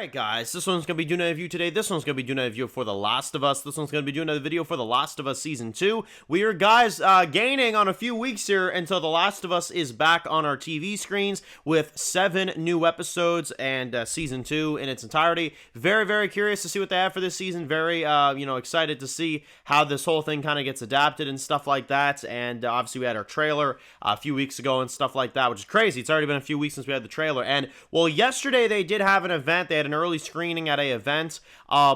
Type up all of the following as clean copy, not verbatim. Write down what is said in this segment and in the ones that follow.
Alright guys, this one's going to be doing a review today. This one's going to be doing a review for The Last of Us. This one's going to be doing a video for The Last of Us Season 2. We are, guys, gaining on a few weeks here until The Last of Us is back on our TV screens with 7 new episodes and Season 2 in its entirety. Very, very curious to see what they have for this season. Very, excited to see how this whole thing kind of gets adapted and stuff like that. And obviously we had our trailer a few weeks ago and stuff like that, which is crazy. It's already been a few weeks since we had the trailer. And, well, yesterday they did have an event. They had an early screening at an event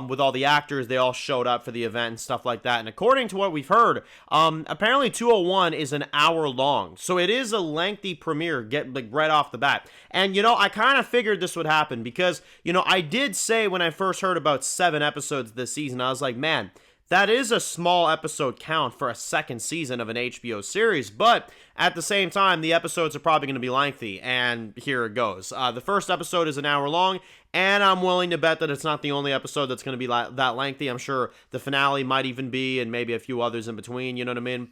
with all the actors. They all showed up for the event and stuff like that. And according to what we've heard, apparently 201 is an hour long. So it is a lengthy premiere, right off the bat. And, I kind of figured this would happen because, I did say when I first heard about 7 episodes this season, I was like, man, that is a small episode count for a second season of an HBO series, but at the same time, the episodes are probably going to be lengthy, and here it goes. The first episode is an hour long, and I'm willing to bet that it's not the only episode that's going to be that lengthy. I'm sure the finale might even be, and maybe a few others in between, you know what I mean?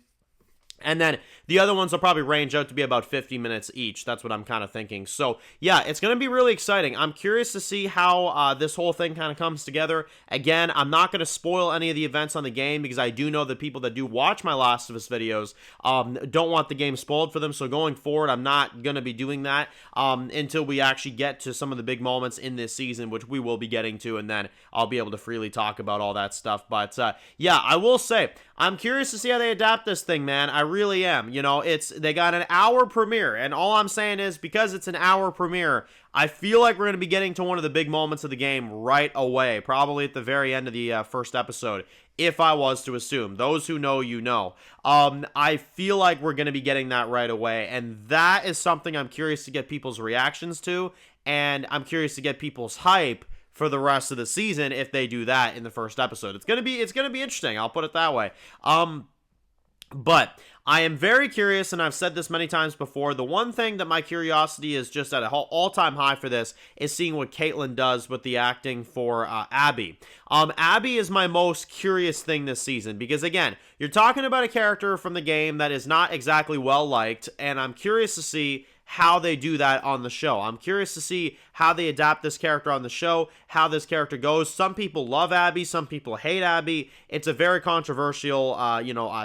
And then the other ones will probably range out to be about 50 minutes each. That's what I'm kind of thinking. So, yeah, it's going to be really exciting. I'm curious to see how this whole thing kind of comes together. Again, I'm not going to spoil any of the events on the game because I do know that people that do watch my Last of Us videos don't want the game spoiled for them. So going forward, I'm not going to be doing that until we actually get to some of the big moments in this season, which we will be getting to, and then I'll be able to freely talk about all that stuff. But, yeah, I will say, I'm curious to see how they adapt this thing, man. I really am. They got an hour premiere, and all I'm saying is because it's an hour premiere, I feel like we're going to be getting to one of the big moments of the game right away, probably at the very end of the first episode, if I was to assume. Those who know, you know. I feel like we're going to be getting that right away, and that is something I'm curious to get people's reactions to, and I'm curious to get people's hype for the rest of the season if they do that in the first episode. It's gonna be interesting. I'll put it that way. But I am very curious, and I've said this many times before, the one thing that my curiosity is just at an all-time high for this is seeing what Caitlin does with the acting for Abby. Abby is my most curious thing this season, because again, you're talking about a character from the game that is not exactly well-liked, and I'm curious to see how they do that on the show. I'm curious to see how they adapt this character on the show, how this character goes. Some people love Abby, some people hate Abby. It's a very controversial,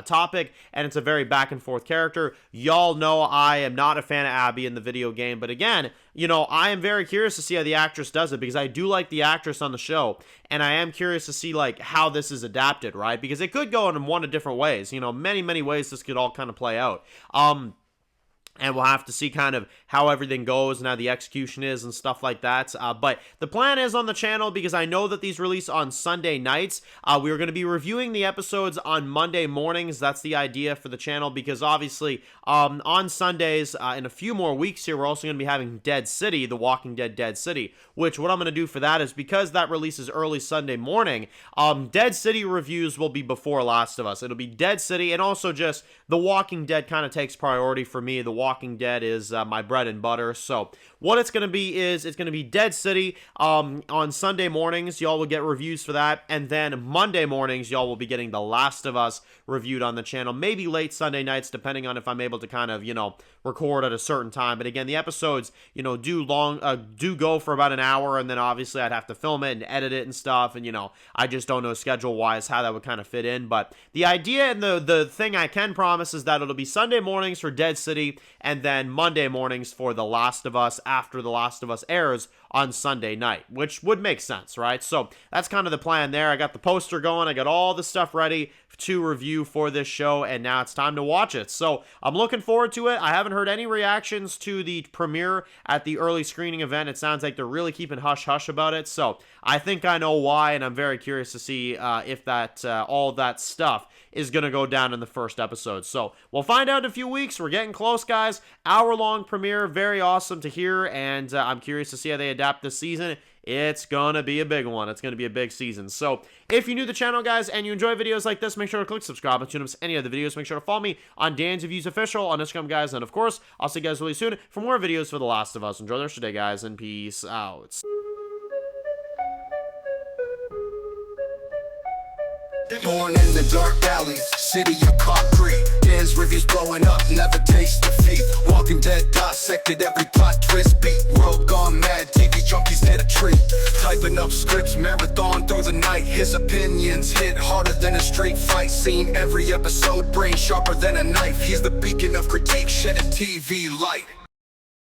topic, and it's a very back and forth character. Y'all know I am not a fan of Abby in the video game, but again, I am very curious to see how the actress does it because I do like the actress on the show, and I am curious to see how this is adapted, right? Because it could go in one of different ways. Many, many ways this could all kind of play out. And we'll have to see kind of how everything goes and how the execution is and stuff like that. But the plan is on the channel, because I know that these release on Sunday nights. We are going to be reviewing the episodes on Monday mornings. That's the idea for the channel, because obviously on Sundays, in a few more weeks here, we're also going to be having Dead City, The Walking Dead Dead City, which what I'm going to do for that is because that releases early Sunday morning, Dead City reviews will be before Last of Us. It'll be Dead City, and also just The Walking Dead kind of takes priority for me. The Walking Dead is my bread and butter. So what it's going to be is it's going to be Dead City on Sunday mornings. Y'all will get reviews for that. And then Monday mornings, y'all will be getting The Last of Us reviewed on the channel. Maybe late Sunday nights, depending on if I'm able to kind of, record at a certain time. But again, the episodes, do go for about an hour. And then obviously I'd have to film it and edit it and stuff. And, I just don't know schedule-wise how that would kind of fit in. But the idea and the thing I can promise is that it'll be Sunday mornings for Dead City, and then Monday mornings for The Last of Us after The Last of Us airs on Sunday night, which would make sense, right? So that's kind of the plan there. I got the poster going. I got all the stuff ready to review for this show, and now it's time to watch it. So I'm looking forward to it. I haven't heard any reactions to the premiere at the early screening event. It sounds like they're really keeping hush-hush about it, so I think I know why, and I'm very curious to see if that all that stuff is going to go down in the first episode. So we'll find out in a few weeks. We're getting close, guys. Hour-long premiere. Very awesome to hear, and I'm curious to see how they adapt this season. It's gonna be a big one. It's gonna be a big season. So if you're new to the channel, guys, and you enjoy videos like this, make sure to click subscribe and tune up to any other videos. Make sure to follow me on Dan's Reviews Official on Instagram, guys. And of course, I'll see you guys really soon for more videos for The Last of Us. Enjoy the rest of your day, guys, and peace out. Born in the dark alleys, city of concrete. Dan's reviews blowing up, never taste defeat. Walking Dead, dissected every plot twist. Beat world gone mad, TV junkies hit a tree. Typing up scripts, marathon through the night. His opinions hit harder than a straight fight scene. Every episode, brain sharper than a knife. He's the beacon of critique, shedding TV light.